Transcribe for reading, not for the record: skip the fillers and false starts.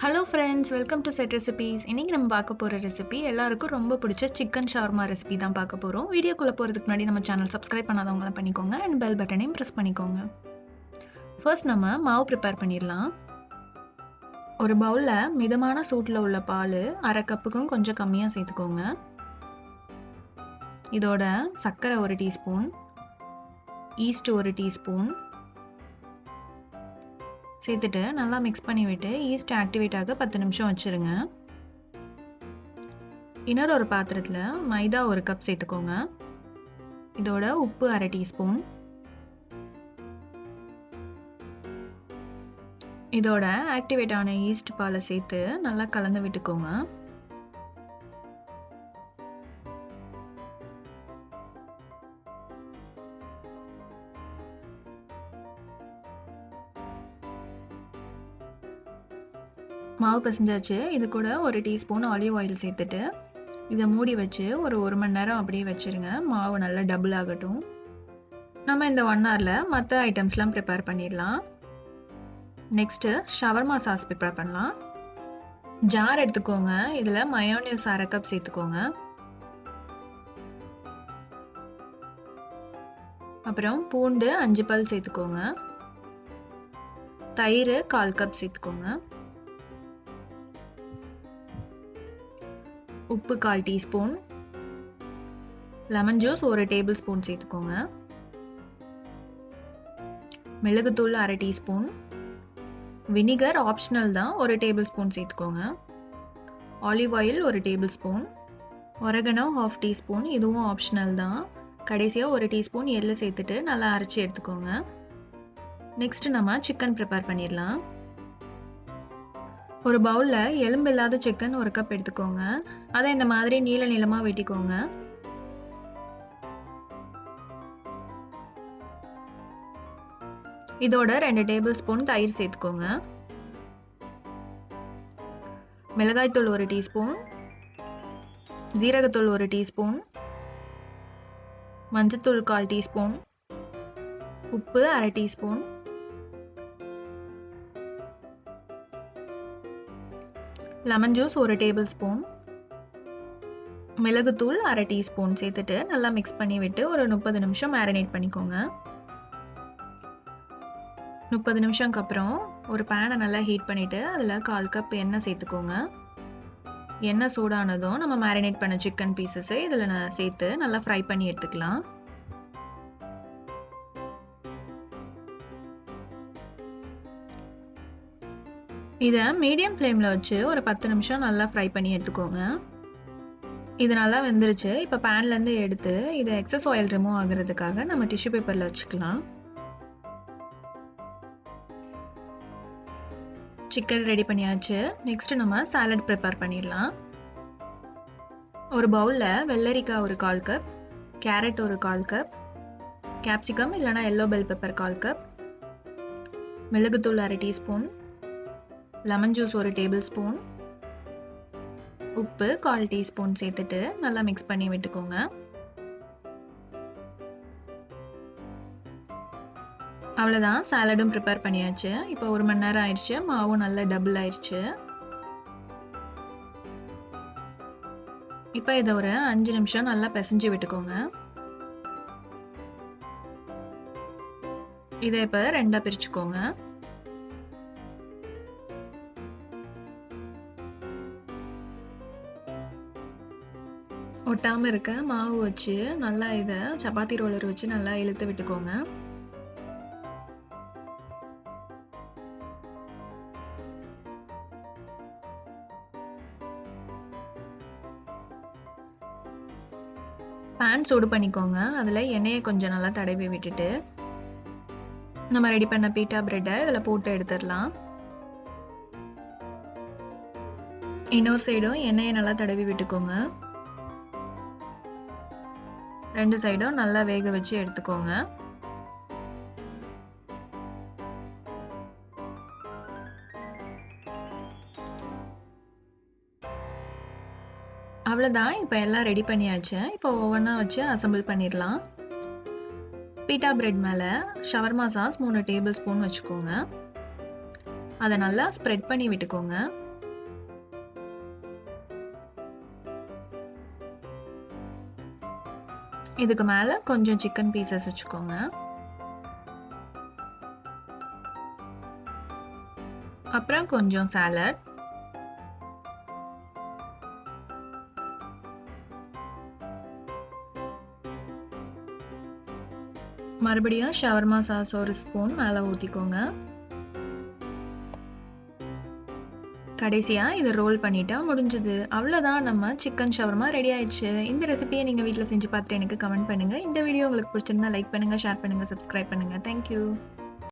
Hello friends, welcome to SETRecipes. இன்னைக்கு நம்ம பார்க்க போற ரெசிபி எல்லாருக்கும் ரொம்ப பிடிச்ச chicken shawarma recipe தான் பார்க்க போறோம். வீடியோக்குள்ள போறதுக்கு முன்னாடி நம்ம சேனல் subscribe பண்ணாதவங்க பண்ணிக்கோங்க and bell button-ஐயும் press பண்ணிக்கோங்க. First நம்ம மாவு prepare பண்ணிரலாம். ஒரு பவுல்ல மிதமான சூட்ல உள்ள பால் 1/2 கப்புக்கும் கொஞ்சம் கம்மியா சேர்த்துக்கோங்க. இதோட சர்க்கரை 1 டீஸ்பூன், yeast 1 டீஸ்பூன் சேர்த்துட்டு நல்லா மிக்ஸ் பண்ணி விட்டு ஈஸ்ட் ஆக்டிவேட் ஆக 10 நிமிஷம் வச்சிருங்க. இன்னொரு பாத்திரத்துல மைதா 1 கப் சேர்த்துக்கோங்க. இதோட உப்பு 1/2 டீஸ்பூன், இதோட ஆக்டிவேட் ஆன ஈஸ்ட் பாலை சேர்த்து நல்லா கலந்து விட்டுக்கோங்க. மாவு பிசைஞ்சாச்சு. இது கூட 1 டீஸ்பூன் ஆலிவ் ஆயில் சேர்த்துட்டு இதை மூடி வச்சு ஒரு 1 மணி நேரம் அப்படியே வச்சிருங்க. மாவு நல்லா டபுள் ஆகட்டும். நம்ம இந்த 1 ஹவர்ல மற்ற ஐட்டம்ஸ்லாம் ப்ரிப்பேர் பண்ணிடலாம். நெக்ஸ்ட் ஷவர்மா சாஸ் ப்ரிப்பேர் பண்ணலாம். ஜார் எடுத்துக்கோங்க. இதில் மயோனீஸ் 1/2 கப் சேர்த்துக்கோங்க. அப்புறம் பூண்டு 5 பல் சேர்த்துக்கோங்க. தயிர் 1/4 கப் சேர்த்துக்கோங்க. உப்பு 1/4 teaspoon, lemon juice 1 tablespoon சேர்த்துக்கோங்க. மிளகுத்தூள் 1/2 டீஸ்பூன், வினிகர் ஆப்ஷனல் தான், 1 டேபிள் ஸ்பூன் சேர்த்துக்கோங்க. Olive oil 1 tablespoon, oregano 1/2 teaspoon, இதுவும் ஆப்ஷனல் தான். கடைசியாக 1 டீஸ்பூன் எள்ளு சேர்த்துட்டு நல்லா அரைச்சி எடுத்துக்கோங்க. நெக்ஸ்ட் நம்ம சிக்கன் ப்ரிப்பேர் பண்ணிடலாம். ஒரு பவுல்ல எலும்பு இல்லாத சிக்கன் 1 கப் எடுத்துக்கோங்க. அதை இந்த மாதிரி நீள நீளமா வெட்டிக்கோங்க. இதோட 2 டேபிள் ஸ்பூன் தயிர் சேர்த்துக்கோங்க. மிளகாய்த்தூள் 1 டீஸ்பூன், ஜீரகத்தூள் 1 டீஸ்பூன், மஞ்சத்தூள் 1/4 டீஸ்பூன், உப்பு 1/2 teaspoon, lemon juice 1 table spoon, மிளகுத்தூள் 1/2 டீஸ்பூன் சேர்த்துட்டு நல்லா மிக்ஸ் பண்ணி விட்டு ஒரு 30 நிமிஷம் மேரினேட் பண்ணிக்கோங்க. 30 நிமிஷம்க்கு அப்புறம் ஒரு பேனை நல்லா ஹீட் பண்ணிட்டு அதில் 1/4 கப் எண்ணெய் சேர்த்துக்கோங்க. எண்ணெய் சூடானதும் நம்ம மேரினேட் பண்ண சிக்கன் பீசஸை இதில் சேர்த்து நல்லா ஃப்ரை பண்ணி எடுத்துக்கலாம். இதை மீடியம் ஃப்ளேமில் வச்சு ஒரு 10 நிமிஷம் நல்லா ஃப்ரை பண்ணி எடுத்துக்கோங்க. இது நல்லா வெந்துருச்சு. இப்போ பேன்லேருந்து எடுத்து இதை எக்ஸஸ் ஆயில் ரிமூவ் ஆகுறதுக்காக நம்ம டிஷ்யூ பேப்பரில் வச்சுக்கலாம். சிக்கன் ரெடி பண்ணியாச்சு. நெக்ஸ்ட் நம்ம சாலட் ப்ரிப்பேர் பண்ணிடலாம். ஒரு பவுலில் வெள்ளரிக்காய் 1/4 கப், கேரட் 1/4 கப், கேப்சிகம் இல்லைனா எல்லோ பெல் பெப்பர் 1/4 கப், மிளகுத்தூள் 1/2 teaspoon, lemon juice 1 table spoon, உப்பு 1/4 டீஸ்பூன் சேர்த்துட்டு நல்லா மிக்ஸ் பண்ணி விட்டுக்கோங்க. அவ்வளோதான், சாலடும் ப்ரிப்பேர் பண்ணியாச்சு. இப்போ 1 மணி நேரம் ஆயிடுச்சு. மாவும் நல்லா டபுள் ஆயிடுச்சு. இப்போ இதை ஒரு 5 நிமிஷம் நல்லா பிசைஞ்சு விட்டுக்கோங்க. இதை இப்போ 2ஆ பிரிச்சுக்கோங்க. ஒட்டாமல் இருக்க மாவு வச்சு நல்லா இதை சப்பாத்தி ரோலர் வச்சு நல்லா இழுத்து விட்டுக்கோங்க. பேன் சூடு பண்ணிக்கோங்க. அதில் எண்ணெயை கொஞ்சம் நல்லா தடவி விட்டுட்டு நம்ம ரெடி பண்ண பீட்டா பிரெட்டை இதில் போட்டு எடுத்துடலாம். இன்னொரு சைடும் எண்ணெயை நல்லா தடவி விட்டுக்கோங்க. 2 சைடும் நல்லா வேக வச்சு எடுத்துக்கோங்க. அவ்வளோதான், இப்போ எல்லாம் ரெடி பண்ணியாச்சு. இப்போ ஒவ்வொன்றா வச்சு அசம்பிள் பண்ணிடலாம். பீட்டா பிரெட் மேலே ஷவர்மா சாஸ் 3 டேபிள் ஸ்பூன் வச்சுக்கோங்க. அதை நல்லா ஸ்ப்ரெட் பண்ணி விட்டுக்கோங்க. இதுக்கு மேலே கொஞ்சம் சிக்கன் பீசஸ் வச்சுக்கோங்க. அப்புறம் கொஞ்சம் சாலட். மறுபடியும் ஷவர்மா சாஸ் ஒரு ஸ்பூன் மேலே ஊற்றிக்கோங்க. கடைசியாக இதை ரோல் பண்ணிட்டா முடிஞ்சுது. அவ்வளோதான், நம்ம சிக்கன் ஷவர்மா ரெடி ஆயிடுச்சு. இந்த ரெசிபியை நீங்கள் வீட்டில் செஞ்சு பார்த்துட்டு எனக்கு கமெண்ட் பண்ணுங்கள். இந்த வீடியோ உங்களுக்கு பிடிச்சிருந்தா லைக் பண்ணுங்கள், ஷேர் பண்ணுங்கள், சப்ஸ்கிரைப் பண்ணுங்கள். தேங்க்யூ.